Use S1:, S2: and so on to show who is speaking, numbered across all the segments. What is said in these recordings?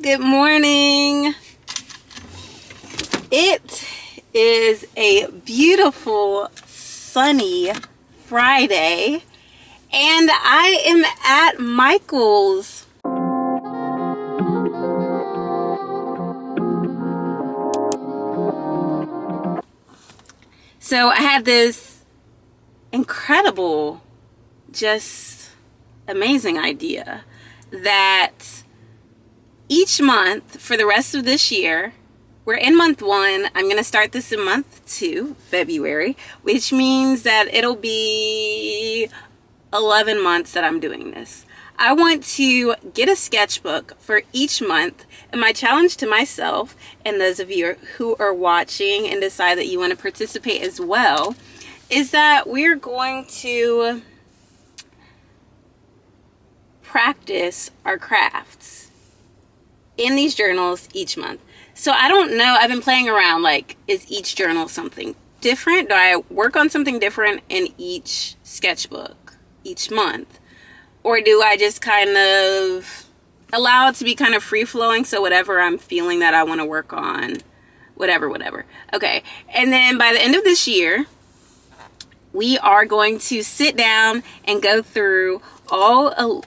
S1: Good morning. It is a beautiful sunny Friday and I am at Michael's. So I had this incredible, just amazing idea that each month for the rest of this year, we're in month 1. I'm going to start this in month 2, February, which means that it'll be 11 months that I'm doing this. I want to get a sketchbook for each month, and my challenge to myself and those of you who are watching and decide that you want to participate as well is that we're going to practice our crafts in these journals each month. So I don't know, I've been playing around, like, is each journal something different? Do I work on something different in each sketchbook each month? Or do I just kind of allow it to be kind of free-flowing, so whatever I'm feeling that I want to work on, whatever. Okay, and then by the end of this year, we are going to sit down and go through all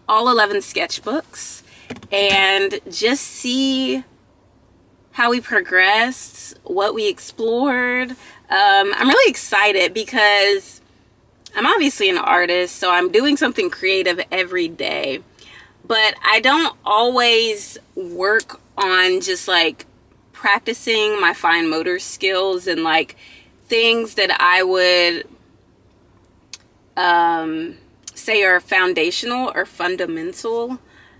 S1: 11 sketchbooks and just see how we progressed, what we explored. I'm really excited because I'm obviously an artist, so I'm doing something creative every day, but I don't always work on just like practicing my fine motor skills and like things that I would say are foundational or fundamental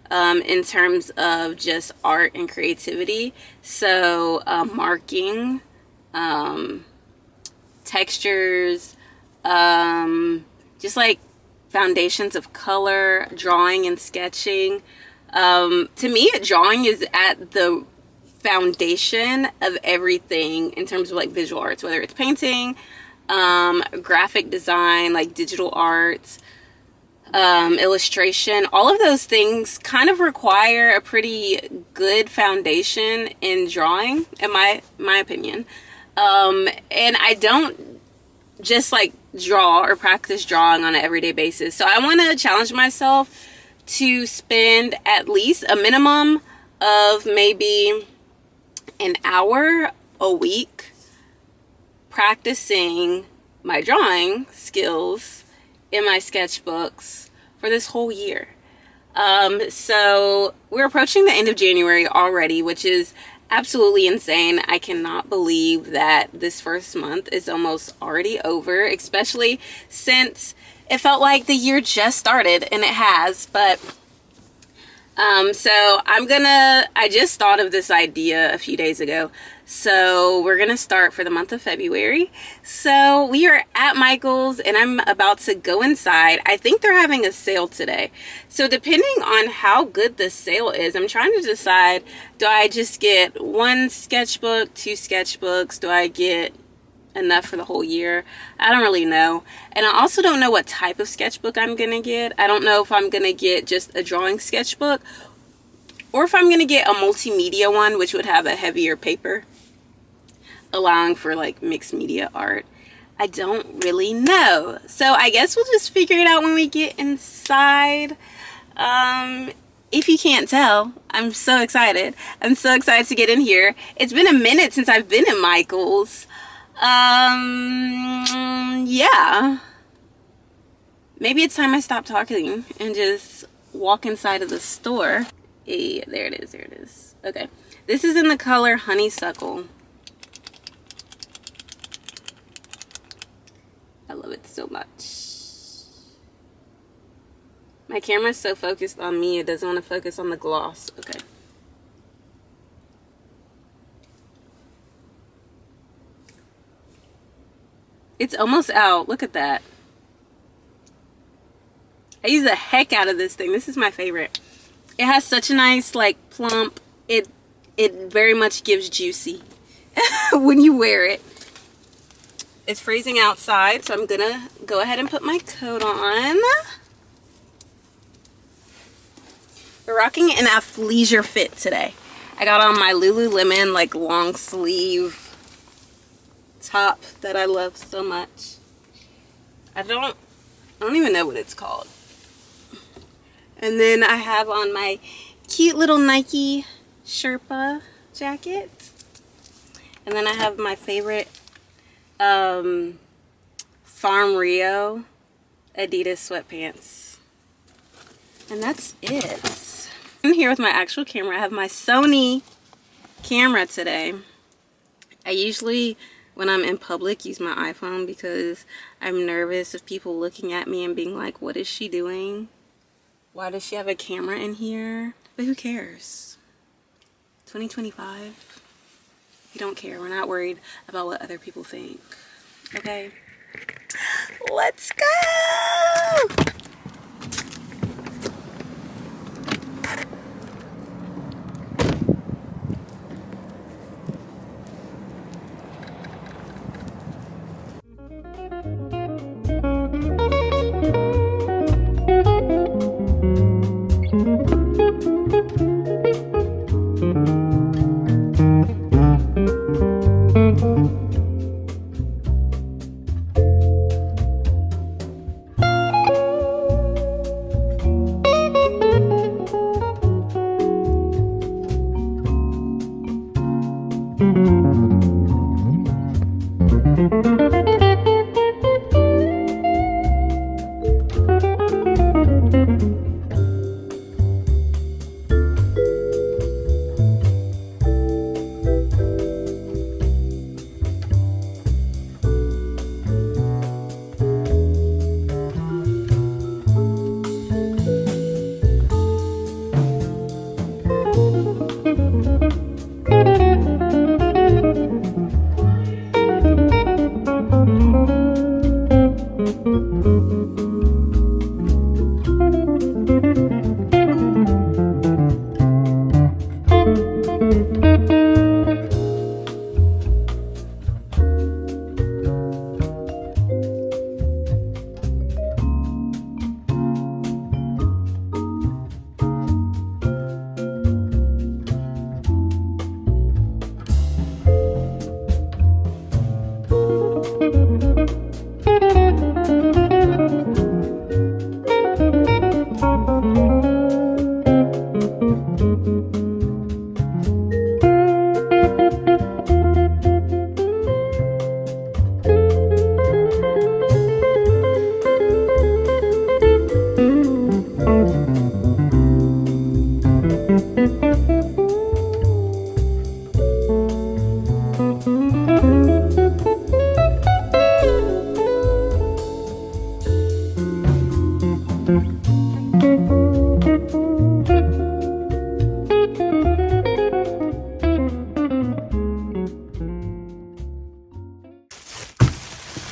S1: in terms of just art and creativity. So marking, textures, just like foundations of color, drawing and sketching. To me, drawing is at the foundation of everything in terms of like visual arts, whether it's painting, graphic design, like digital art, illustration. All of those things kind of require a pretty good foundation in drawing, in my opinion. And I don't just like draw or practice drawing on an everyday basis. So I want to challenge myself to spend at least a minimum of maybe an hour a week practicing my drawing skills in my sketchbooks for this whole year. So we're approaching the end of January already, which is absolutely insane. I cannot believe that this first month is almost already over, especially since it felt like the year just started, and it has. But so I just thought of this idea a few days ago. So we're gonna start for the month of February. So we are at Michael's and I'm about to go inside. I think they're having a sale today. So depending on how good the sale is, I'm trying to decide, do I just get 1 sketchbook, 2 sketchbooks? Do I get enough for the whole year? I don't really know. And I also don't know what type of sketchbook I'm gonna get. I don't know if I'm gonna get just a drawing sketchbook or if I'm gonna get a multimedia one, which would have a heavier paper, allowing for like mixed media art. I don't really know. So I guess we'll just figure it out when we get inside. If you can't tell, I'm so excited. I'm so excited to get in here. It's been a minute since I've been in Michael's. Yeah. Maybe it's time I stop talking and just walk inside of the store. Hey, there it is. Okay. This is in the color Honeysuckle. I love it so much. My camera's so focused on me, it doesn't want to focus on the gloss. Okay. It's almost out. Look at that. I use the heck out of this thing. This is my favorite. It has such a nice, like, plump. It very much gives juicy when you wear it. It's freezing outside, so I'm gonna go ahead and put my coat on. We're rocking an athleisure fit today. I got on my Lululemon like long sleeve top that I love so much. I don't even know what it's called. And then I have on my cute little Nike Sherpa jacket. And then I have my favorite Farm Rio Adidas sweatpants. And that's it. I'm here with my actual camera. I have my Sony camera today. I usually, when I'm in public, use my iPhone because I'm nervous of people looking at me and being like, what is she doing? Why does she have a camera in here? But who cares? 2025. We don't care. We're not worried about what other people think. Okay? Let's go!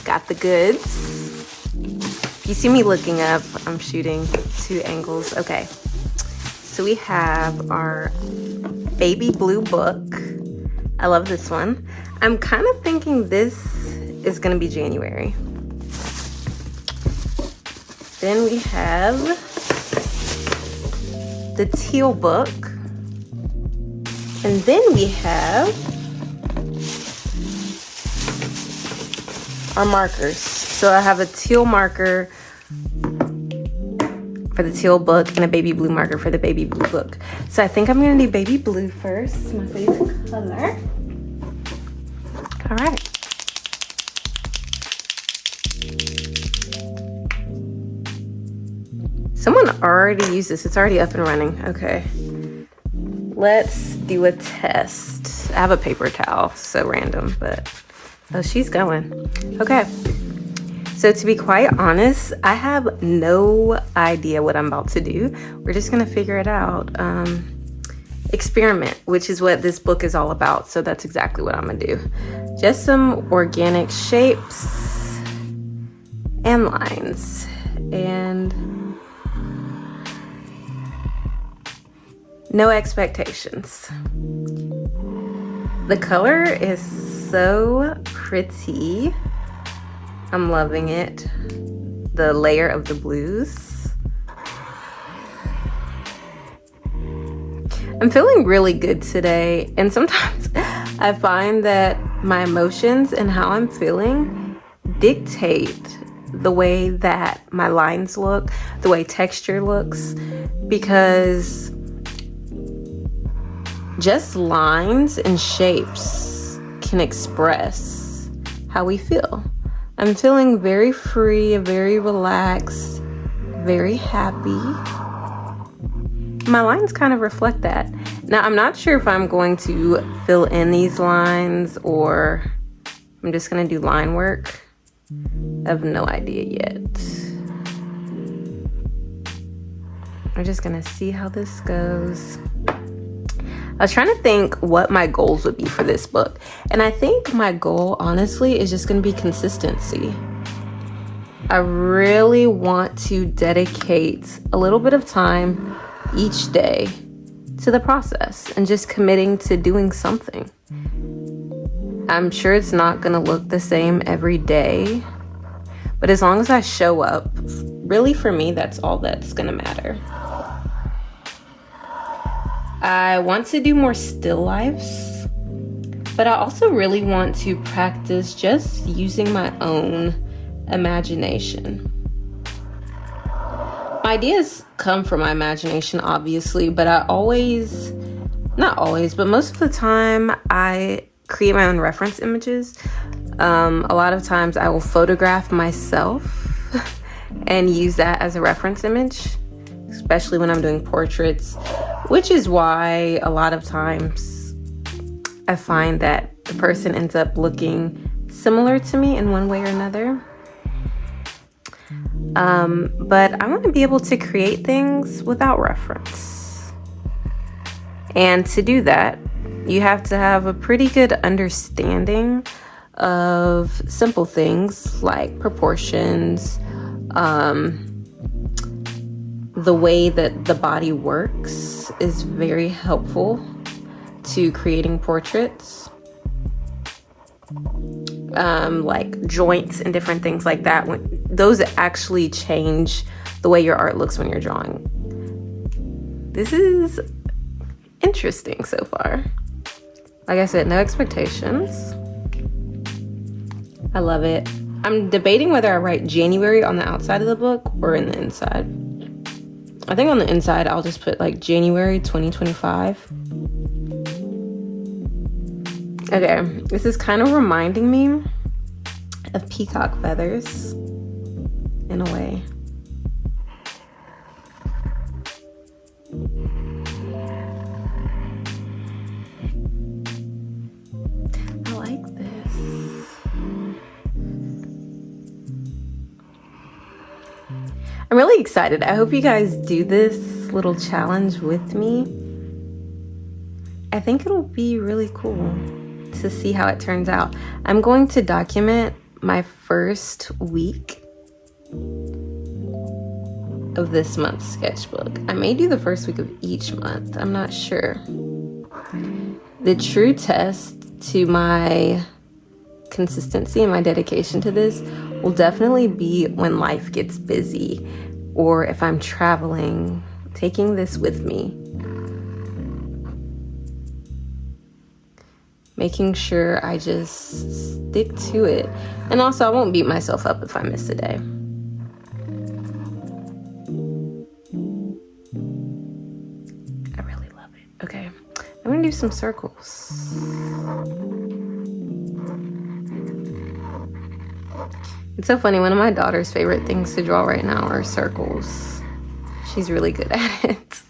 S1: Got the goods. If you see me looking up, I'm shooting 2 angles. Okay, so we have our baby blue book. I love this one. I'm kind of thinking this is gonna be January. Then we have the teal book. And then we have our markers. So I have a teal marker for the teal book and a baby blue marker for the baby blue book. So I think I'm gonna do baby blue first. It's my favorite color. All right. Someone already used this. It's already up and running. Okay. Let's do a test. I have a paper towel, so random, but oh, she's going. Okay. So to be quite honest, I have no idea what I'm about to do. We're just gonna figure it out. Experiment, which is what this book is all about. So that's exactly what I'm gonna do. Just some organic shapes and lines. And no expectations. The color is so pretty. I'm loving it. The layer of the blues. I'm feeling really good today, and sometimes I find that my emotions and how I'm feeling dictate the way that my lines look, the way texture looks, because just lines and shapes can express how we feel. I'm feeling very free, very relaxed, very happy. My lines kind of reflect that. Now, I'm not sure if I'm going to fill in these lines or I'm just going to do line work. I have no idea yet. I'm just going to see how this goes. I was trying to think what my goals would be for this book. And I think my goal, honestly, is just going to be consistency. I really want to dedicate a little bit of time each day to the process and just committing to doing something. I'm sure it's not going to look the same every day, but as long as I show up, really for me, that's all that's going to matter. I want to do more still lifes, but I also really want to practice just using my own imagination. My ideas come from my imagination, obviously, but not always, but most of the time I create my own reference images. A lot of times I will photograph myself and use that as a reference image, especially when I'm doing portraits, which is why a lot of times I find that the person ends up looking similar to me in one way or another. But I want to be able to create things without reference. And to do that, you have to have a pretty good understanding of simple things like proportions, the way that the body works is very helpful to creating portraits. Like joints and different things like that. Those actually change the way your art looks when you're drawing. This is interesting so far. Like I said, no expectations. I love it. I'm debating whether I write January on the outside of the book or in the inside. I think on the inside, I'll just put like January 2025. Okay, this is kind of reminding me of peacock feathers in a way. I like this. I'm really excited. I hope you guys do this little challenge with me. I think it'll be really cool to see how it turns out. I'm going to document my first week of this month's sketchbook. I may do the first week of each month. I'm not sure. The true test to my consistency and my dedication to this will definitely be when life gets busy or if I'm traveling, taking this with me. Making sure I just stick to it. And also, I won't beat myself up if I miss a day. I really love it. Okay, I'm gonna do some circles. It's so funny, one of my daughter's favorite things to draw right now are circles. She's really good at it.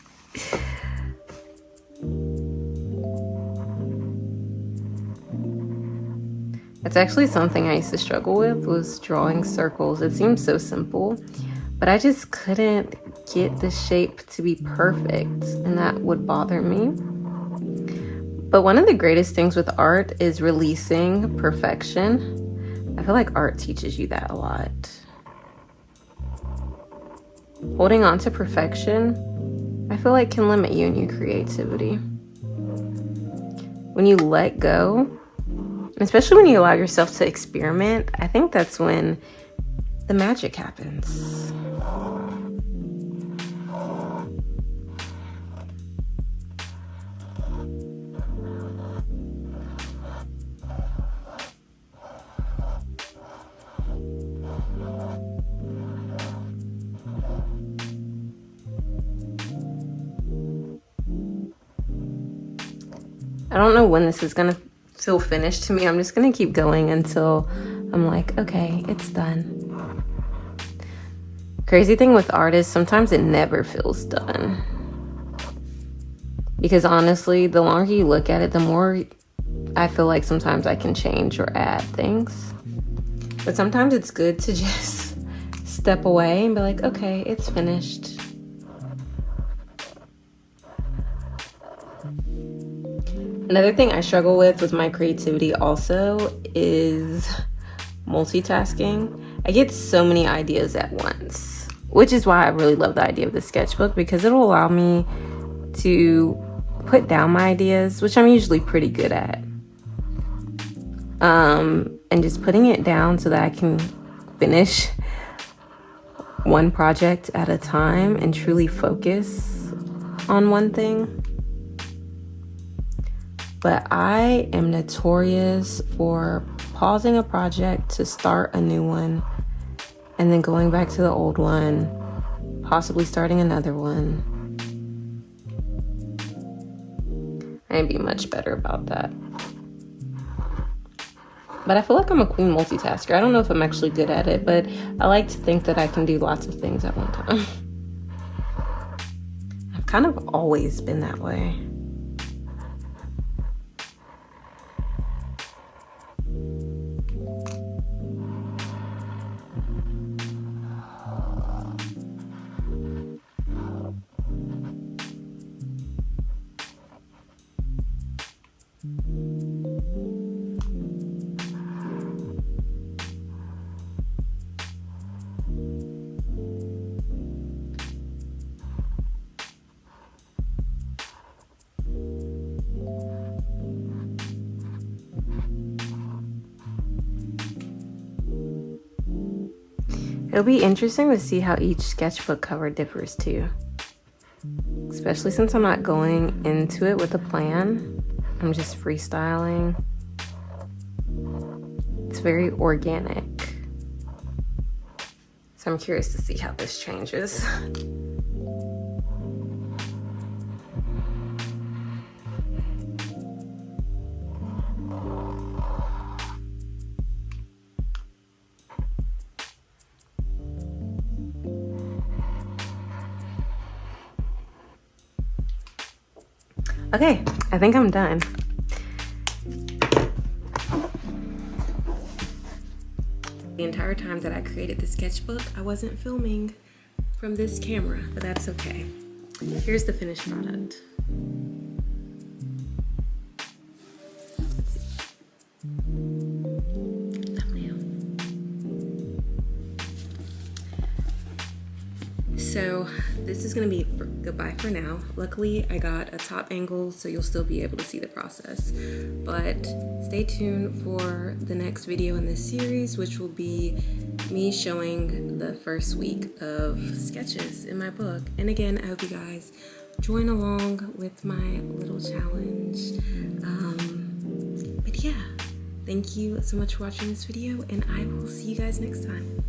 S1: It's actually something I used to struggle with, was drawing circles. It seems so simple, but I just couldn't get the shape to be perfect, and that would bother me. But one of the greatest things with art is releasing perfection. I feel like art teaches you that a lot. Holding on to perfection, I feel like can limit you in your creativity. When you let go, especially when you allow yourself to experiment, I think that's when the magic happens. I don't know when this is gonna feel finished to me. I'm just gonna keep going until I'm like, okay, it's done. Crazy thing with art is sometimes it never feels done. Because honestly, the longer you look at it, the more I feel like sometimes I can change or add things. But sometimes it's good to just step away and be like, okay, it's finished. Another thing I struggle with my creativity also is multitasking. I get so many ideas at once, which is why I really love the idea of the sketchbook, because it'll allow me to put down my ideas, which I'm usually pretty good at. And just putting it down so that I can finish one project at a time and truly focus on one thing. But I am notorious for pausing a project to start a new one and then going back to the old one, possibly starting another one. I'd be much better about that. But I feel like I'm a queen multitasker. I don't know if I'm actually good at it, but I like to think that I can do lots of things at one time. I've kind of always been that way. It'll be interesting to see how each sketchbook cover differs too. Especially since I'm not going into it with a plan. I'm just freestyling. It's very organic. So I'm curious to see how this changes. Okay, I think I'm done. The entire time that I created the sketchbook, I wasn't filming from this camera, but that's okay. Here's the finished product. So this is gonna be goodbye for now. Luckily, I got a top angle, so you'll still be able to see the process. But stay tuned for the next video in this series, which will be me showing the first week of sketches in my book. And again, I hope you guys join along with my little challenge. But yeah, thank you so much for watching this video, and I will see you guys next time.